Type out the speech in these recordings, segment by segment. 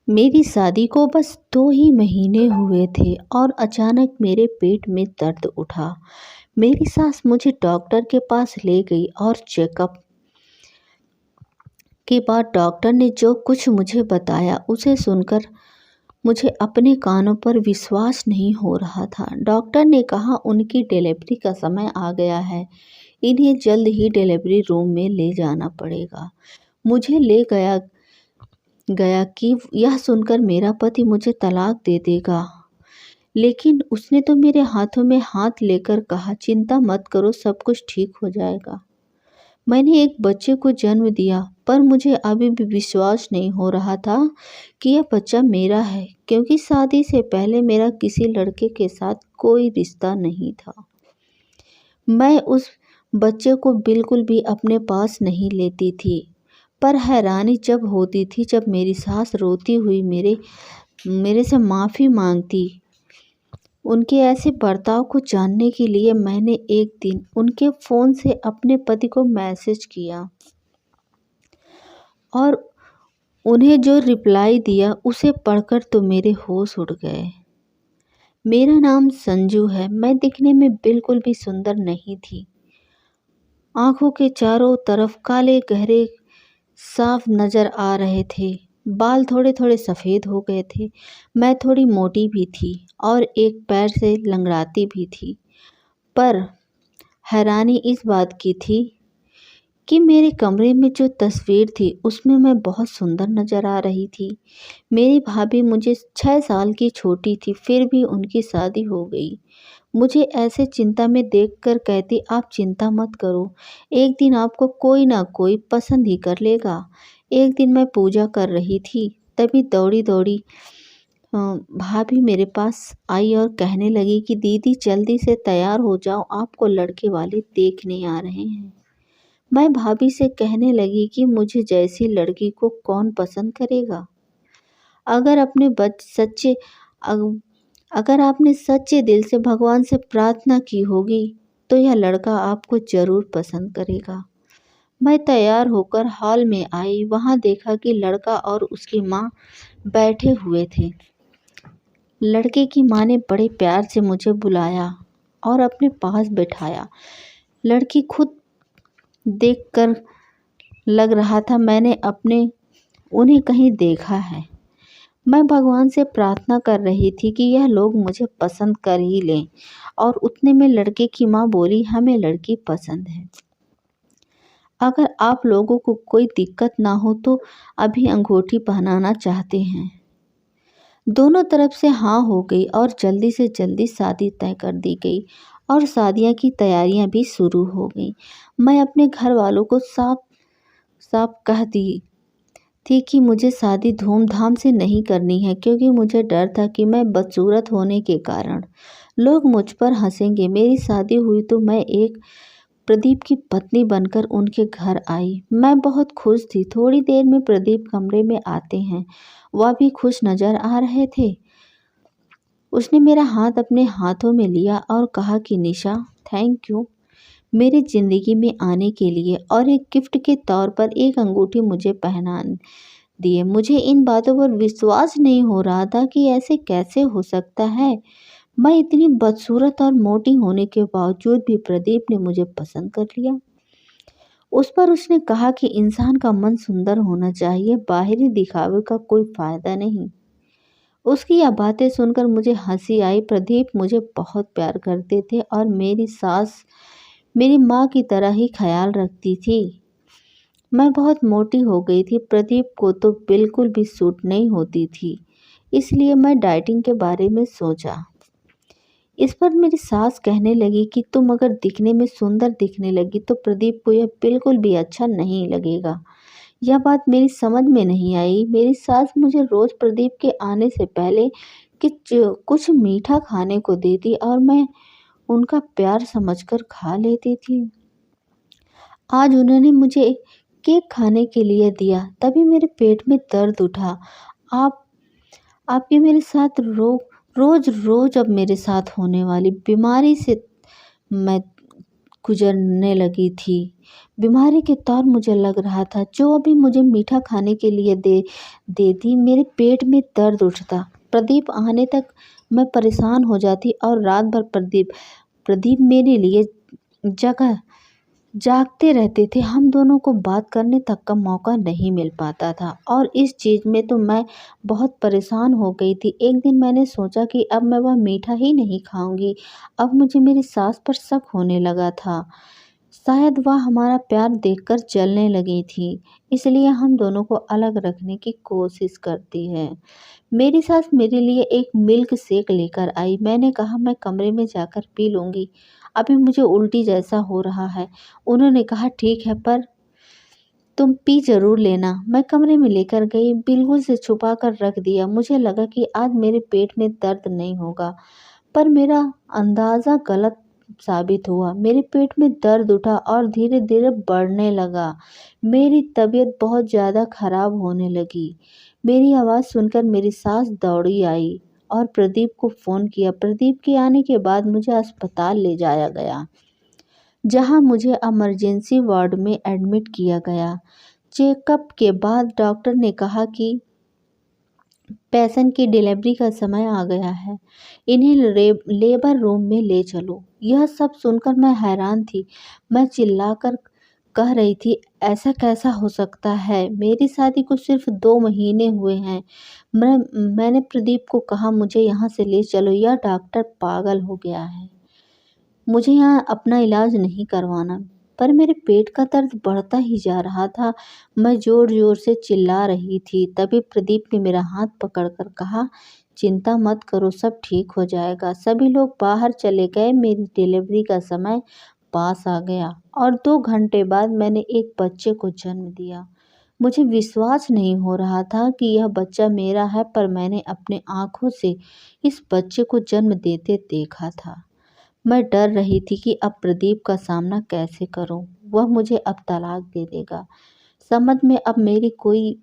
मेरी शादी को बस 2 ही महीने हुए थे और अचानक मेरे पेट में दर्द उठा। मेरी सास मुझे डॉक्टर के पास ले गई और चेकअप के बाद डॉक्टर ने जो कुछ मुझे बताया उसे सुनकर मुझे अपने कानों पर विश्वास नहीं हो रहा था। डॉक्टर ने कहा उनकी डिलीवरी का समय आ गया है, इन्हें जल्द ही डिलीवरी रूम में ले जाना पड़ेगा। मुझे ले गया गया कि यह सुनकर मेरा पति मुझे तलाक दे देगा, लेकिन उसने तो मेरे हाथों में हाथ लेकर कहा, चिंता मत करो, सब कुछ ठीक हो जाएगा। मैंने एक बच्चे को जन्म दिया, पर मुझे अभी भी विश्वास नहीं हो रहा था कि यह बच्चा मेरा है, क्योंकि शादी से पहले मेरा किसी लड़के के साथ कोई रिश्ता नहीं था। मैं उस बच्चे को बिल्कुल भी अपने पास नहीं लेती थी, पर हैरानी जब होती थी जब मेरी सास रोती हुई मेरे से माफ़ी मांगती। उनके ऐसे बर्ताव को जानने के लिए मैंने एक दिन उनके फ़ोन से अपने पति को मैसेज किया और उन्हें जो रिप्लाई दिया उसे पढ़कर तो मेरे होश उड़ गए। मेरा नाम संजू है। मैं दिखने में बिल्कुल भी सुंदर नहीं थी। आंखों के चारों तरफ काले गहरे साफ नज़र आ रहे थे। बाल थोड़े थोड़े सफ़ेद हो गए थे। मैं थोड़ी मोटी भी थी और एक पैर से लंगड़ाती भी थी। पर हैरानी इस बात की थी कि मेरे कमरे में जो तस्वीर थी उसमें मैं बहुत सुंदर नज़र आ रही थी। मेरी भाभी मुझे 6 साल की छोटी थी, फिर भी उनकी शादी हो गई। मुझे ऐसे चिंता में देखकर कहती, आप चिंता मत करो, एक दिन आपको कोई ना कोई पसंद ही कर लेगा। एक दिन मैं पूजा कर रही थी, तभी दौड़ी दौड़ी भाभी मेरे पास आई और कहने लगी कि दीदी जल्दी से तैयार हो जाओ, आपको लड़के वाले देखने आ रहे हैं। मैं भाभी से कहने लगी कि मुझे जैसी लड़की को कौन पसंद करेगा। अगर अपने बच सच्चे अग- अगर आपने सच्चे दिल से भगवान से प्रार्थना की होगी तो यह लड़का आपको ज़रूर पसंद करेगा। मैं तैयार होकर हॉल में आई। वहां देखा कि लड़का और उसकी माँ बैठे हुए थे। लड़के की माँ ने बड़े प्यार से मुझे बुलाया और अपने पास बैठाया। लड़की खुद देखकर लग रहा था मैंने उन्हें कहीं देखा है। मैं भगवान से प्रार्थना कर रही थी कि यह लोग मुझे पसंद कर ही लें, और उतने में लड़के की माँ बोली, हमें लड़की पसंद है। अगर आप लोगों को कोई दिक्कत ना हो तो अभी अंगूठी पहनाना चाहते हैं। दोनों तरफ से हाँ हो गई और जल्दी से जल्दी शादी तय कर दी गई और शादियाँ की तैयारियां भी शुरू हो गई। मैं अपने घर वालों को साफ साफ कह दी थी कि मुझे शादी धूमधाम से नहीं करनी है, क्योंकि मुझे डर था कि मैं बदसूरत होने के कारण लोग मुझ पर हंसेंगे। मेरी शादी हुई तो मैं एक प्रदीप की पत्नी बनकर उनके घर आई। मैं बहुत खुश थी। थोड़ी देर में प्रदीप कमरे में आते हैं। वह भी खुश नजर आ रहे थे। उसने मेरा हाथ अपने हाथों में लिया और कहा कि निशा, थैंक यू मेरी ज़िंदगी में आने के लिए, और एक गिफ्ट के तौर पर एक अंगूठी मुझे पहना दिए। मुझे इन बातों पर विश्वास नहीं हो रहा था कि ऐसे कैसे हो सकता है। मैं इतनी बदसूरत और मोटी होने के बावजूद भी प्रदीप ने मुझे पसंद कर लिया। उस पर उसने कहा कि इंसान का मन सुंदर होना चाहिए, बाहरी दिखावे का कोई फायदा नहीं। उसकी यह बातें सुनकर मुझे हंसी आई। प्रदीप मुझे बहुत प्यार करते थे और मेरी सास मेरी माँ की तरह ही ख्याल रखती थी। मैं बहुत मोटी हो गई थी। प्रदीप को तो बिल्कुल भी सूट नहीं होती थी, इसलिए मैं डाइटिंग के बारे में सोचा। इस पर मेरी सास कहने लगी कि तुम अगर दिखने में सुंदर दिखने लगी तो प्रदीप को यह बिल्कुल भी अच्छा नहीं लगेगा। यह बात मेरी समझ में नहीं आई। मेरी सास मुझे रोज़ प्रदीप के आने से पहले कुछ मीठा खाने को देती और मैं उनका प्यार समझकर खा लेती थी। आज उन्होंने मुझे केक खाने के लिए दिया, तभी मेरे पेट में दर्द उठा। आप आपके मेरे साथ रोज़ रोज़ अब मेरे साथ होने वाली बीमारी से मैं गुजरने लगी थी। बीमारी के तौर मुझे लग रहा था, जो अभी मुझे मीठा खाने के लिए देती मेरे पेट में दर्द उठता। प्रदीप आने तक मैं परेशान हो जाती और रात भर प्रदीप प्रदीप मेरे लिए जगह जागते रहते थे। हम दोनों को बात करने तक का मौका नहीं मिल पाता था और इस चीज़ में तो मैं बहुत परेशान हो गई थी। एक दिन मैंने सोचा कि अब मैं वह मीठा ही नहीं खाऊंगी। अब मुझे मेरी सास पर शक होने लगा था। शायद वह हमारा प्यार देखकर जलने लगी थी, इसलिए हम दोनों को अलग रखने की कोशिश करती है। मेरी सास मेरे लिए एक मिल्क शेक लेकर आई। मैंने कहा मैं कमरे में जाकर पी लूँगी, अभी मुझे उल्टी जैसा हो रहा है। उन्होंने कहा ठीक है, पर तुम पी ज़रूर लेना। मैं कमरे में लेकर गई, बिल्कुल से छुपा कर रख दिया। मुझे लगा कि आज मेरे पेट में दर्द नहीं होगा, पर मेरा अंदाज़ा गलत साबित हुआ। मेरे पेट में दर्द उठा और धीरे धीरे बढ़ने लगा। मेरी तबीयत बहुत ज़्यादा खराब होने लगी। मेरी आवाज़ सुनकर मेरी सास दौड़ी आई और प्रदीप को फ़ोन किया। प्रदीप के आने के बाद मुझे अस्पताल ले जाया गया, जहां मुझे इमरजेंसी वार्ड में एडमिट किया गया। चेकअप के बाद डॉक्टर ने कहा कि पेशेंट की डिलीवरी का समय आ गया है, इन्हें लेबर रूम में ले चलो। यह सब सुनकर मैं हैरान थी। मैं चिल्लाकर कह रही थी, ऐसा कैसा हो सकता है? मेरी शादी को सिर्फ 2 महीने हुए हैं। मैंने प्रदीप को कहा मुझे यहाँ से ले चलो, यह डॉक्टर पागल हो गया है, मुझे यहाँ अपना इलाज नहीं करवाना। पर मेरे पेट का दर्द बढ़ता ही जा रहा था। मैं ज़ोर ज़ोर से चिल्ला रही थी। तभी प्रदीप ने मेरा हाथ पकड़कर कहा, चिंता मत करो, सब ठीक हो जाएगा। सभी लोग बाहर चले गए। मेरी डिलीवरी का समय पास आ गया और 2 घंटे बाद मैंने एक बच्चे को जन्म दिया। मुझे विश्वास नहीं हो रहा था कि यह बच्चा मेरा है, पर मैंने अपने आँखों से इस बच्चे को जन्म देते देखा था। मैं डर रही थी कि अब प्रदीप का सामना कैसे करूं। वह मुझे अब तलाक दे देगा। समझ में अब मेरी कोई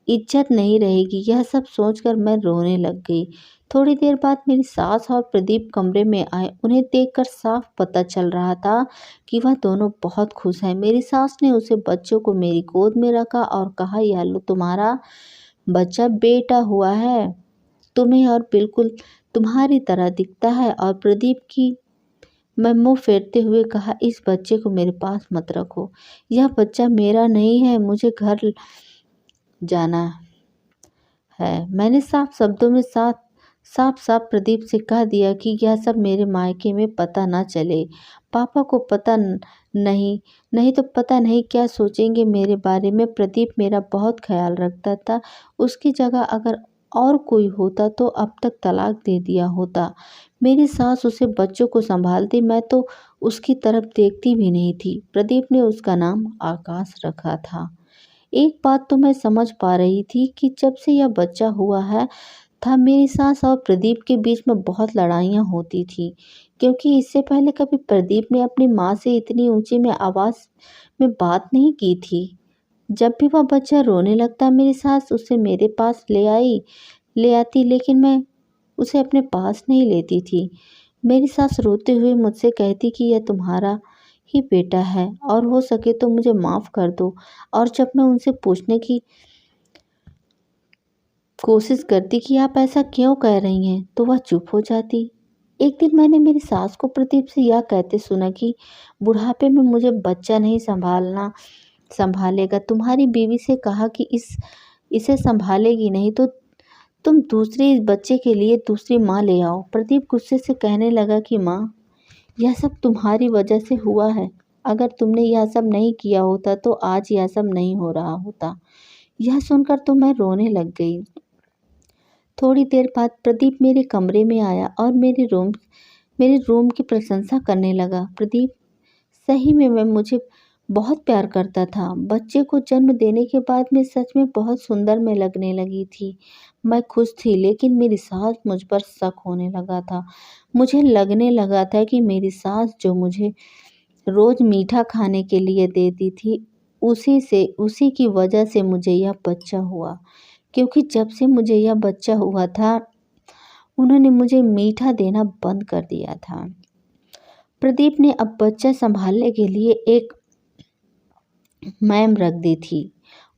इज्जत नहीं रहेगी। यह सब सोचकर मैं रोने लग गई। थोड़ी देर बाद मेरी सास और प्रदीप कमरे में आए। उन्हें देखकर साफ पता चल रहा था कि वह दोनों बहुत खुश हैं। मेरी सास ने उसे बच्चों को मेरी गोद में रखा और कहा, यह लो तुम्हारा बच्चा बेटा हुआ है, तुम्हें और बिल्कुल तुम्हारी तरह दिखता है। और प्रदीप की मैं मुंह फेरते हुए कहा, इस बच्चे को मेरे पास मत रखो, यह बच्चा मेरा नहीं है, मुझे घर जाना है। मैंने साफ शब्दों में साफ साफ प्रदीप से कह दिया कि यह सब मेरे मायके में पता ना चले। पापा को पता नहीं नहीं तो पता नहीं क्या सोचेंगे मेरे बारे में। प्रदीप मेरा बहुत ख्याल रखता था। उसकी जगह अगर और कोई होता तो अब तक तलाक दे दिया होता। मेरी सास उसे बच्चों को संभालती, मैं तो उसकी तरफ देखती भी नहीं थी। प्रदीप ने उसका नाम आकाश रखा था। एक बात तो मैं समझ पा रही थी कि जब से यह बच्चा हुआ है था, मेरी सास और प्रदीप के बीच में बहुत लड़ाइयाँ होती थी, क्योंकि इससे पहले कभी प्रदीप ने अपनी माँ से इतनी ऊंची में आवाज़ में बात नहीं की थी। जब भी वह बच्चा रोने लगता, मेरी सास उसे मेरे पास ले आती, लेकिन मैं उसे अपने पास नहीं लेती थी। मेरी सास रोते हुए मुझसे कहती कि यह तुम्हारा ही बेटा है और हो सके तो मुझे माफ़ कर दो। और जब मैं उनसे पूछने की कोशिश करती कि आप ऐसा क्यों कह रही हैं, तो वह चुप हो जाती। एक दिन मैंने मेरी सास को प्रदीप से यह कहते सुना कि बुढ़ापे में मुझे बच्चा नहीं संभालेगा। तुम्हारी बीवी से कहा कि इसे संभालेगी नहीं तो तुम दूसरे बच्चे के लिए दूसरी माँ ले आओ। प्रदीप गुस्से से कहने लगा कि माँ, यह सब तुम्हारी वजह से हुआ है। अगर तुमने यह सब नहीं किया होता तो आज यह सब नहीं हो रहा होता। यह सुनकर तो मैं रोने लग गई। थोड़ी देर बाद प्रदीप मेरे कमरे में आया और मेरे रूम की प्रशंसा करने लगा। प्रदीप सही में मैं मुझे बहुत प्यार करता था। बच्चे को जन्म देने के बाद मैं सच में बहुत सुंदर में लगने लगी थी। मैं खुश थी, लेकिन मेरी सास मुझ पर शक होने लगा था। मुझे लगने लगा था कि मेरी सास जो मुझे रोज मीठा खाने के लिए देती थी, उसी की वजह से मुझे यह बच्चा हुआ। क्योंकि जब से मुझे यह बच्चा हुआ था, उन्होंने मुझे मीठा देना बंद कर दिया था। प्रदीप ने अब बच्चा संभालने के लिए एक मैम रख दी थी।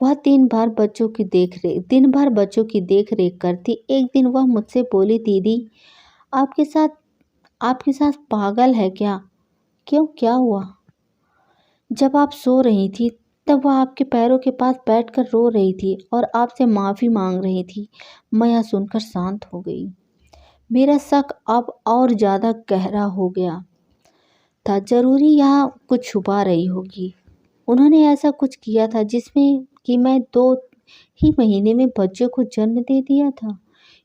वह दिन भर बच्चों की देख रेख करती। एक दिन वह मुझसे बोली, दीदी आपके साथ आपके साथ पागल है क्या? क्यों, क्या हुआ? जब आप सो रही थी तब वह आपके पैरों के पास बैठकर रो रही थी और आपसे माफ़ी मांग रही थी। मैं यह सुनकर शांत हो गई। मेरा शक अब और ज़्यादा गहरा हो गया था। जरूरी यहाँ कुछ छुपा रही होगी। उन्होंने ऐसा कुछ किया था जिसमें कि मैं 2 ही महीने में बच्चे को जन्म दे दिया था।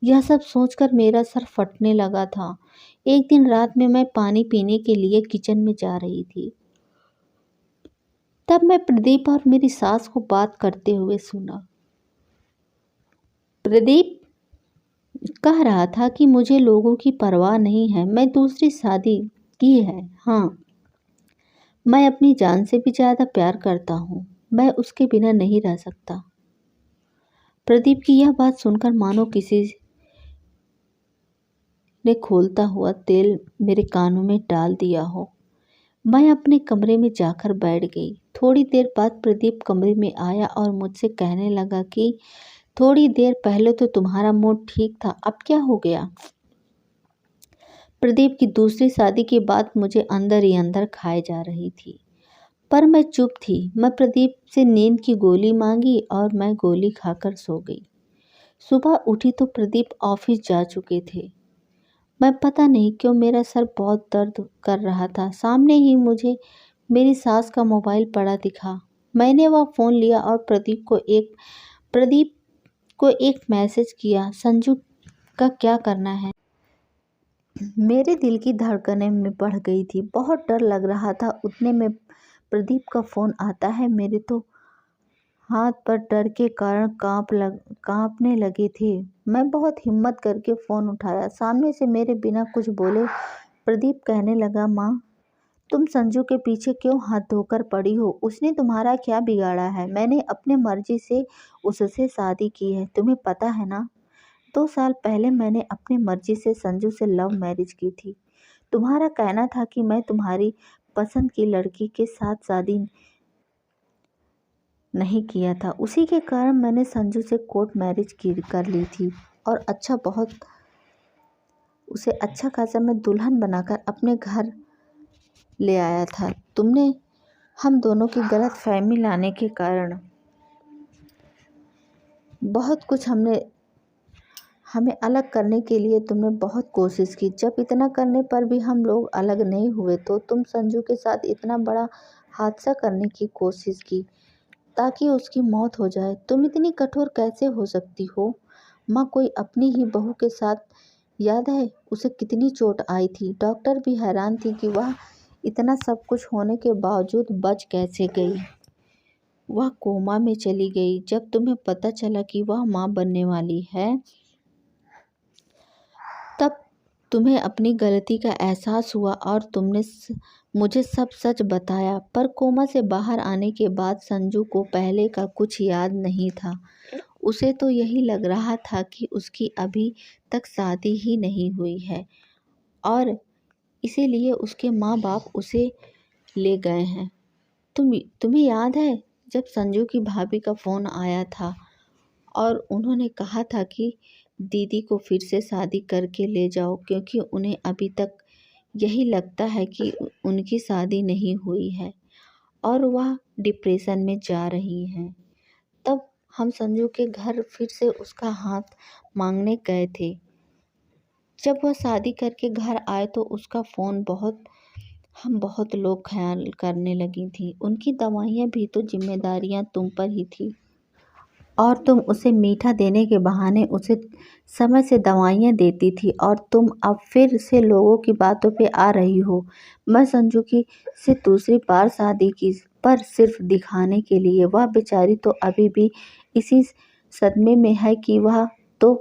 यह सब सोचकर मेरा सर फटने लगा था। एक दिन रात में मैं पानी पीने के लिए किचन में जा रही थी। तब मैं प्रदीप और मेरी सास को बात करते हुए सुना। प्रदीप कह रहा था कि मुझे लोगों की परवाह नहीं है, मैं दूसरी शादी की है। हाँ, मैं अपनी जान से भी ज़्यादा प्यार करता हूँ। मैं उसके बिना नहीं रह सकता। प्रदीप की यह बात सुनकर मानो किसी ने खोलता हुआ तेल मेरे कानों में डाल दिया हो। मैं अपने कमरे में जाकर बैठ गई। थोड़ी देर बाद प्रदीप कमरे में आया और मुझसे कहने लगा कि थोड़ी देर पहले तो तुम्हारा मूड ठीक था, अब क्या हो गया? प्रदीप की दूसरी शादी की बात मुझे अंदर ही अंदर खाए जा रही थी, पर मैं चुप थी। मैं प्रदीप से नींद की गोली मांगी और मैं गोली खाकर सो गई। सुबह उठी तो प्रदीप ऑफिस जा चुके थे। मैं पता नहीं क्यों मेरा सर बहुत दर्द कर रहा था। सामने ही मुझे मेरी सास का मोबाइल पड़ा दिखा। मैंने वह फ़ोन लिया और प्रदीप को एक मैसेज किया, संजू का क्या करना है? मेरे दिल की धड़कनें में बढ़ गई थी। बहुत डर लग रहा था। उतने में प्रदीप का फ़ोन आता है। मेरे तो हाथ पर डर के कारण कांपने लगे थे। मैं बहुत हिम्मत करके फ़ोन उठाया। सामने से मेरे बिना कुछ बोले प्रदीप कहने लगा, माँ तुम संजू के पीछे क्यों हाथ धोकर पड़ी हो? उसने तुम्हारा क्या बिगाड़ा है? मैंने अपने मर्जी से उससे शादी की है, तुम्हें पता है ना? 2 साल पहले मैंने अपनी मर्जी से संजू से लव मैरिज की थी। तुम्हारा कहना था कि मैं तुम्हारी पसंद की लड़की के साथ शादी नहीं किया था। उसी के कारण मैंने संजू से कोर्ट मैरिज कर ली थी और उसे अच्छा खासा मैं दुल्हन बनाकर अपने घर ले आया था। तुमने हम दोनों की गलत फहमी लाने के कारण बहुत कुछ हमें अलग करने के लिए तुमने बहुत कोशिश की। जब इतना करने पर भी हम लोग अलग नहीं हुए तो तुम संजू के साथ इतना बड़ा हादसा करने की कोशिश की ताकि उसकी मौत हो जाए। तुम इतनी कठोर कैसे हो सकती हो? माँ, कोई अपनी ही बहू के साथ, याद है उसे कितनी चोट आई थी? डॉक्टर भी हैरान थी कि वह इतना सब कुछ होने के बावजूद बच कैसे गई। वह कोमा में चली गई। जब तुम्हें पता चला कि वह माँ बनने वाली है तब तुम्हें अपनी गलती का एहसास हुआ और तुमने मुझे सब सच बताया। पर कोमा से बाहर आने के बाद संजू को पहले का कुछ याद नहीं था। उसे तो यही लग रहा था कि उसकी अभी तक शादी ही नहीं हुई है और इसीलिए उसके माँ बाप उसे ले गए हैं। तुम्हें याद है जब संजू की भाभी का फ़ोन आया था और उन्होंने कहा था कि दीदी को फिर से शादी करके ले जाओ क्योंकि उन्हें अभी तक यही लगता है कि उनकी शादी नहीं हुई है और वह डिप्रेशन में जा रही हैं। तब हम संजू के घर फिर से उसका हाथ मांगने गए थे। जब वह शादी करके घर आए तो उसका फ़ोन हम बहुत लोग ख्याल करने लगी थी। उनकी दवाइयाँ भी तो जिम्मेदारियाँ तुम पर ही थी और तुम उसे मीठा देने के बहाने उसे समय से दवाइयाँ देती थी और तुम अब फिर से लोगों की बातों पे आ रही हो। मैं संजू की से दूसरी बार शादी की पर सिर्फ दिखाने के लिए। वह बेचारी तो अभी भी इसी सदमे में है कि वह तो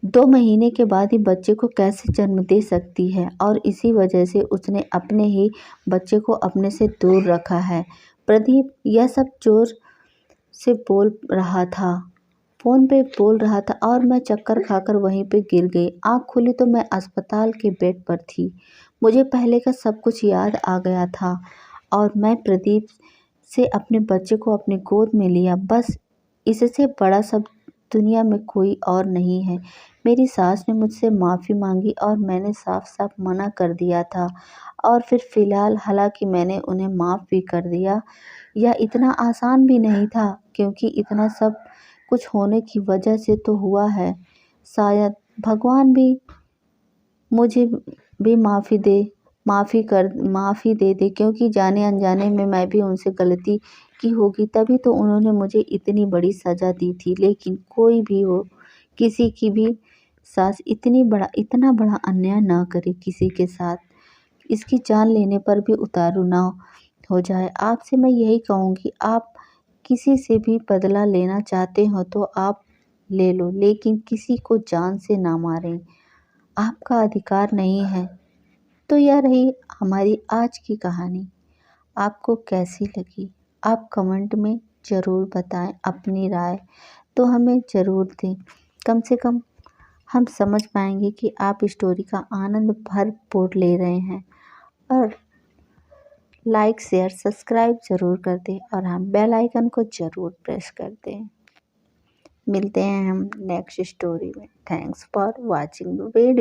2 महीने के बाद ही बच्चे को कैसे जन्म दे सकती है और इसी वजह से उसने अपने ही बच्चे को अपने से दूर रखा है। प्रदीप यह सब जोर से बोल रहा था, फ़ोन पे बोल रहा था और मैं चक्कर खाकर वहीं पे गिर गई। आँख खुली तो मैं अस्पताल के बेड पर थी। मुझे पहले का सब कुछ याद आ गया था और मैं प्रदीप से अपने बच्चे को अपनी गोद में लिया। बस इससे बड़ा सब दुनिया में कोई और नहीं है। मेरी सास ने मुझसे माफ़ी मांगी और मैंने साफ साफ मना कर दिया था और फिर फ़िलहाल हालांकि मैंने उन्हें माफ़ भी कर दिया। यह इतना आसान भी नहीं था क्योंकि इतना सब कुछ होने की वजह से तो हुआ है। शायद भगवान भी मुझे भी माफ़ी दे दे क्योंकि जाने अनजाने में मैं भी उनसे गलती की होगी तभी तो उन्होंने मुझे इतनी बड़ी सज़ा दी थी। लेकिन कोई भी हो, किसी की भी सास इतना बड़ा अन्याय ना करे किसी के साथ, इसकी जान लेने पर भी उतारू ना हो जाए। आपसे मैं यही कहूँगी, आप किसी से भी बदला लेना चाहते हो तो आप ले लो, लेकिन किसी को जान से ना मारें, आपका अधिकार नहीं है। तो यह रही हमारी आज की कहानी। आपको कैसी लगी? आप कमेंट में ज़रूर बताएं अपनी राय, तो हमें ज़रूर दें। कम से कम हम समझ पाएंगे कि आप स्टोरी का आनंद भरपूर ले रहे हैं। और लाइक शेयर सब्सक्राइब ज़रूर कर दें और हम बेल आइकन को ज़रूर प्रेस कर दें। मिलते हैं हम नेक्स्ट स्टोरी में। Thanks for watching the video.